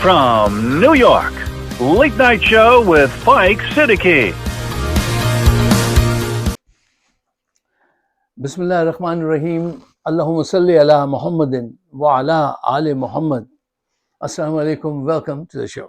From New York, Late Night Show with Spike Siddiqui. Bismillahirrahmanirrahim. Allahumma salli ala Muhammadin wa ala ali Muhammad. Assalamu alaikum. Welcome to the show.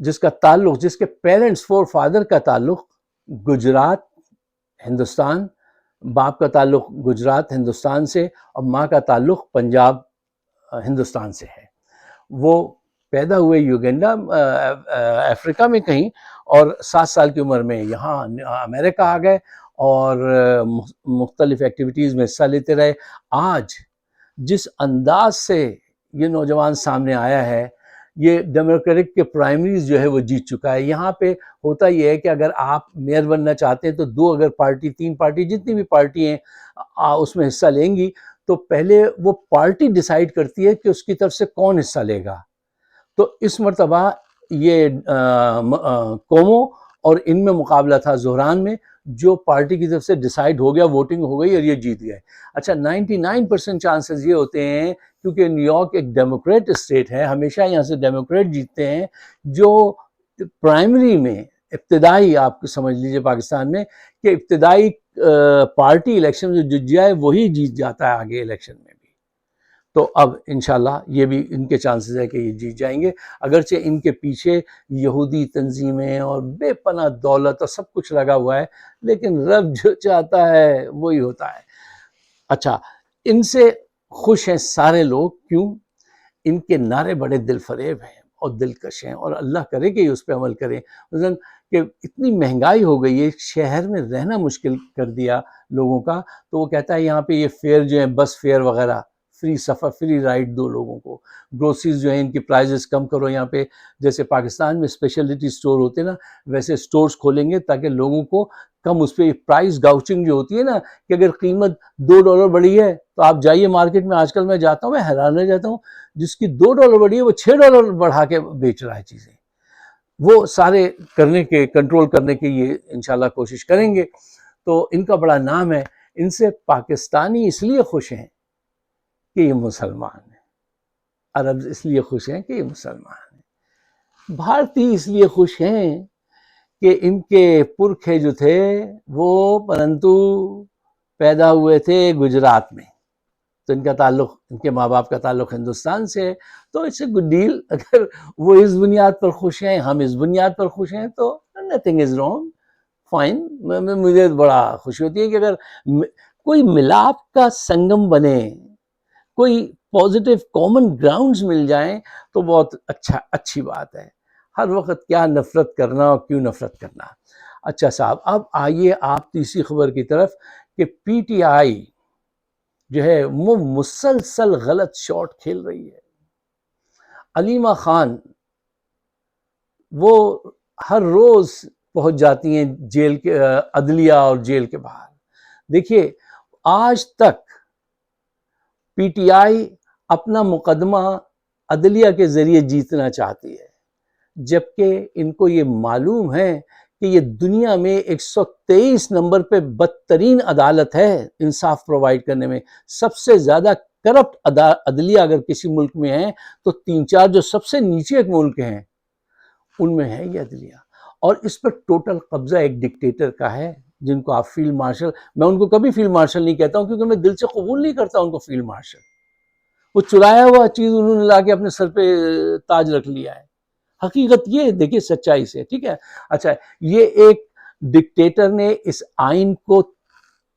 جس کا تعلق، جس کے parents four father کا تعلق گجرات ہندوستان، باپ کا تعلق گجرات ہندوستان سے اور ماں کا تعلق پنجاب ہندوستان سے ہے، وہ پیدا ہوئے یوگینڈا افریقہ میں کہیں، اور 7 سال کی عمر میں یہاں امریکہ آ گئے اور مختلف ایکٹیویٹیز میں حصہ لیتے رہے۔ آج جس انداز سے یہ نوجوان سامنے آیا ہے، یہ ڈیموکریٹک کے پرائمریز جو ہے وہ جیت چکا ہے۔ یہاں پہ ہوتا یہ ہے کہ اگر آپ میئر بننا چاہتے ہیں تو 2 اگر پارٹی 3 پارٹی جتنی بھی پارٹی ہیں اس میں حصہ لیں گی، تو پہلے وہ پارٹی ڈیسائیڈ کرتی ہے کہ اس کی طرف سے کون حصہ لے گا۔ تو اس مرتبہ یہ کومو اور ان میں مقابلہ تھا زہران میں، جو پارٹی کی طرف سے ڈیسائیڈ ہو گیا، ووٹنگ ہو گئی اور یہ جیت گئے۔ اچھا 99% چانسز یہ ہوتے ہیں، کیونکہ نیو یارک ایک ڈیموکریٹ اسٹیٹ ہے، ہمیشہ یہاں سے ڈیموکریٹ جیتتے ہیں، جو پرائمری میں ابتدائی، آپ سمجھ لیجئے پاکستان میں کہ ابتدائی پارٹی الیکشن جو جیت جائے وہی جیت جاتا ہے آگے الیکشن میں بھی۔ تو اب انشاءاللہ یہ بھی ان کے چانسز ہے کہ یہ جیت جائیں گے، اگرچہ ان کے پیچھے یہودی تنظیمیں اور بے پناہ دولت اور سب کچھ لگا ہوا ہے، لیکن رب جو چاہتا ہے وہی ہوتا ہے۔ اچھا، ان سے خوش ہیں سارے لوگ، کیوں؟ ان کے نعرے بڑے دل فریب ہیں اور دلکش ہیں، اور اللہ کرے کہ اس پہ عمل کریں۔ مثلاً کہ اتنی مہنگائی ہو گئی ہے، شہر میں رہنا مشکل کر دیا لوگوں کا، تو وہ کہتا ہے یہاں پہ یہ فیئر جو ہیں، بس فیئر وغیرہ، فری سفر، فری رائڈ دو لوگوں کو، گروسریز جو ہیں ان کی پرائزز کم کرو۔ یہاں پہ جیسے پاکستان میں اسپیشلٹی سٹور ہوتے ہیں نا، ویسے سٹورز کھولیں گے تاکہ لوگوں کو کم اس پہ پرائز گاؤچنگ جو ہوتی ہے نا، کہ اگر قیمت $2 بڑھی ہے تو آپ جائیے مارکیٹ میں، آج کل میں جاتا ہوں میں حیران رہ جاتا ہوں، جس کی $2 بڑھی ہے وہ $6 بڑھا کے بیچ رہا ہے چیزیں۔ وہ سارے کرنے کے، کنٹرول کرنے کے یہ انشاءاللہ کوشش کریں گے۔ تو ان کا بڑا نام ہے۔ ان سے پاکستانی اس لیے خوش ہیں کہ یہ مسلمان ہیں، عرب اس لیے خوش ہیں کہ یہ مسلمان ہیں، بھارتی اس لیے خوش ہیں کہ ان کے پرکھے جو تھے وہ پرنتو پیدا ہوئے تھے گجرات میں، تو ان کا تعلق، ان کے ماں باپ کا تعلق ہندوستان سے ہے، تو اٹس اے گڈ ڈیل۔ اگر وہ اس بنیاد پر خوش ہیں، ہم اس بنیاد پر خوش ہیں، تو نتھنگ از رانگ، فائن۔ مجھے بڑا خوشی ہوتی ہے کہ اگر کوئی ملاپ کا سنگم بنے، کوئی پازیٹیو کامن گراؤنڈز مل جائیں، تو بہت اچھی بات ہے۔ ہر وقت کیا نفرت کرنا اور کیوں نفرت کرنا۔ اچھا صاحب، اب آئیے آپ تیسری خبر کی طرف کہ پی ٹی آئی جو ہے وہ مسلسل غلط شاٹ کھیل رہی ہے۔ علیمہ خان وہ ہر روز پہنچ جاتی ہیں جیل کے، عدلیہ اور جیل کے باہر۔ دیکھیے آج تک پی ٹی آئی اپنا مقدمہ عدلیہ کے ذریعے جیتنا چاہتی ہے، جبکہ ان کو یہ معلوم ہے کہ یہ دنیا میں 123 نمبر پہ بدترین عدالت ہے انصاف پرووائڈ کرنے میں۔ سب سے زیادہ کرپٹ عدلیہ اگر کسی ملک میں ہے تو 3-4 جو سب سے نیچے ایک ملک ہیں ان میں ہے یہ عدلیہ، اور اس پر ٹوٹل قبضہ ایک ڈکٹیٹر کا ہے، جن کو آپ فیلڈ مارشل، میں ان کو کبھی فیلڈ مارشل نہیں کہتا ہوں کیونکہ میں دل سے قبول نہیں کرتا ان کو فیلڈ مارشل۔ وہ چرایا ہوا چیز انہوں نے لا کے اپنے سر پہ تاج رکھ لیا ہے۔ حقیقت یہ دیکھیے سچائی سے، ٹھیک ہے۔ اچھا، یہ ایک ڈکٹیٹر نے اس آئین کو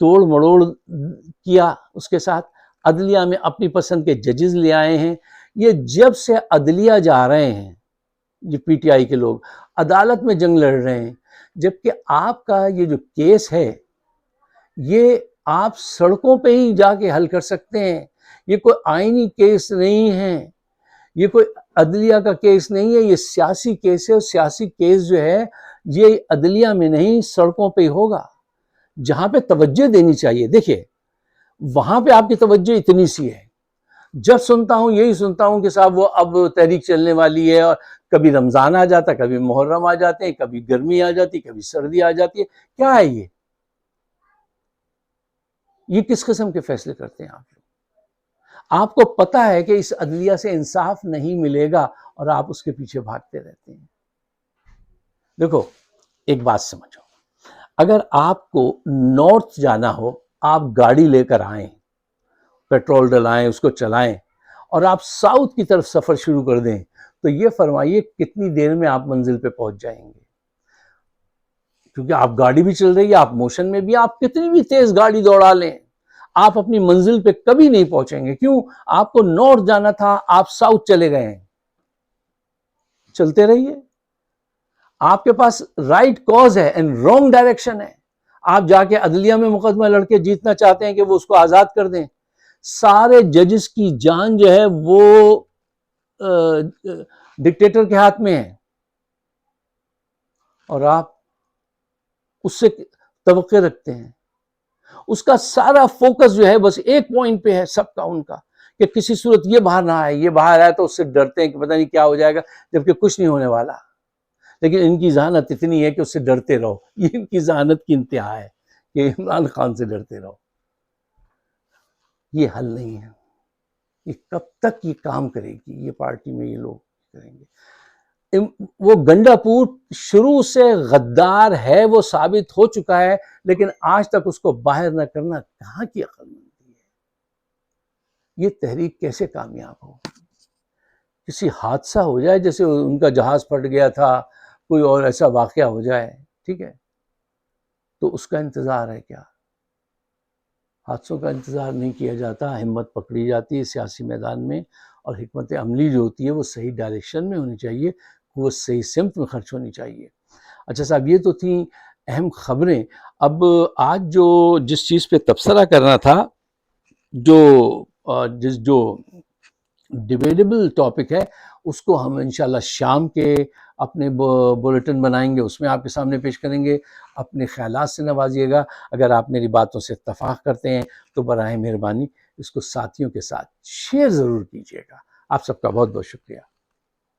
توڑ مڑوڑ کیا، اس کے ساتھ عدلیہ میں اپنی پسند کے ججز لے آئے ہیں۔ یہ جب سے عدلیہ جا رہے ہیں، یہ پی ٹی آئی کے لوگ عدالت میں جنگ لڑ رہے ہیں، جبکہ آپ کا یہ جو کیس ہے یہ آپ سڑکوں پہ ہی جا کے حل کر سکتے ہیں، یہ کوئی آئینی کیس نہیں ہے، یہ کوئی عدلیہ کا کیس نہیں ہے، یہ سیاسی کیس ہے، اور سیاسی کیس جو ہے یہ عدلیہ میں نہیں سڑکوں پہ ہی ہوگا، جہاں پہ توجہ دینی چاہیے۔ دیکھیے وہاں پہ آپ کی توجہ اتنی سی ہے، جب سنتا ہوں یہی سنتا ہوں کہ صاحب وہ اب تحریک چلنے والی ہے، اور کبھی رمضان آ جاتا ہے، کبھی محرم آ جاتے ہیں، کبھی گرمی آ جاتی ہے، کبھی سردی آ جاتی ہے۔ کیا ہے یہ کس قسم کے فیصلے کرتے ہیں آپ لوگ؟ آپ کو پتا ہے کہ اس عدلیہ سے انصاف نہیں ملے گا اور آپ اس کے پیچھے بھاگتے رہتے ہیں۔ دیکھو ایک بات سمجھو، اگر آپ کو نارتھ جانا ہو، آپ گاڑی لے کر آئیں، پیٹرول ڈلائیں، اس کو چلائیں، اور آپ ساؤتھ کی طرف سفر شروع کر دیں، تو یہ فرمائیے کتنی دیر میں آپ منزل پہ پہنچ جائیں گے؟ کیونکہ آپ گاڑی بھی چل رہی ہے، آپ موشن میں بھی، آپ کتنی بھی تیز گاڑی دوڑا لیں آپ اپنی منزل پہ کبھی نہیں پہنچیں گے. کیوں؟ آپ کو نارتھ جانا تھا، آپ ساؤتھ چلے گئے ہیں. چلتے رہیے. آپ کے پاس رائٹ کاز ہے اینڈ رانگ ڈائریکشن ہے. آپ جا کے عدلیہ میں مقدمہ لڑ کے جیتنا چاہتے ہیں کہ وہ اس کو آزاد کر دیں. سارے ججز کی جان جو ہے وہ ڈکٹیٹر کے ہاتھ میں ہے، اور آپ اس سے توقع رکھتے ہیں. اس کا سارا فوکس جو ہے بس ایک پوائنٹ پہ ہے سب کا، ان کا، کہ کسی صورت یہ باہر نہ آئے، یہ باہر آئے تو اس سے ڈرتے ہیں کہ پتہ نہیں کیا ہو جائے گا، جبکہ کچھ نہیں ہونے والا. لیکن ان کی ذہانت اتنی ہے کہ اس سے ڈرتے رہو. یہ ان کی ذہانت کی انتہا ہے کہ عمران خان سے ڈرتے رہو. یہ حل نہیں ہے. یہ کب تک یہ کام کرے گی؟ یہ پارٹی میں یہ لوگ کریں گے. وہ گنڈا پور شروع سے غدار ہے، وہ ثابت ہو چکا ہے، لیکن آج تک اس کو باہر نہ کرنا کہاں کی عقل مندی ہے؟ یہ تحریک کیسے کامیاب ہو؟ کسی حادثہ ہو جائے، جیسے ان کا جہاز پھٹ گیا تھا، کوئی اور ایسا واقعہ ہو جائے، ٹھیک ہے، تو اس کا انتظار ہے کیا؟ حادثوں کا انتظار نہیں کیا جاتا، ہمت پکڑی جاتی ہے سیاسی میدان میں، اور حکمت عملی جو ہوتی ہے وہ صحیح ڈائریکشن میں ہونی چاہیے، وہ صحیح سمت میں خرچ ہونی چاہیے. اچھا صاحب، یہ تو تھیں اہم خبریں. اب آج جس چیز پہ تبصرہ کرنا تھا، جو ڈیبیٹیبل ٹاپک ہے، اس کو ہم انشاءاللہ شام کے اپنے بلیٹن بنائیں گے، اس میں آپ کے سامنے پیش کریں گے. اپنے خیالات سے نوازیے گا. اگر آپ میری باتوں سے اتفاق کرتے ہیں تو براہ مہربانی اس کو ساتھیوں کے ساتھ شیئر ضرور کیجیے گا. آپ سب کا بہت بہت شکریہ.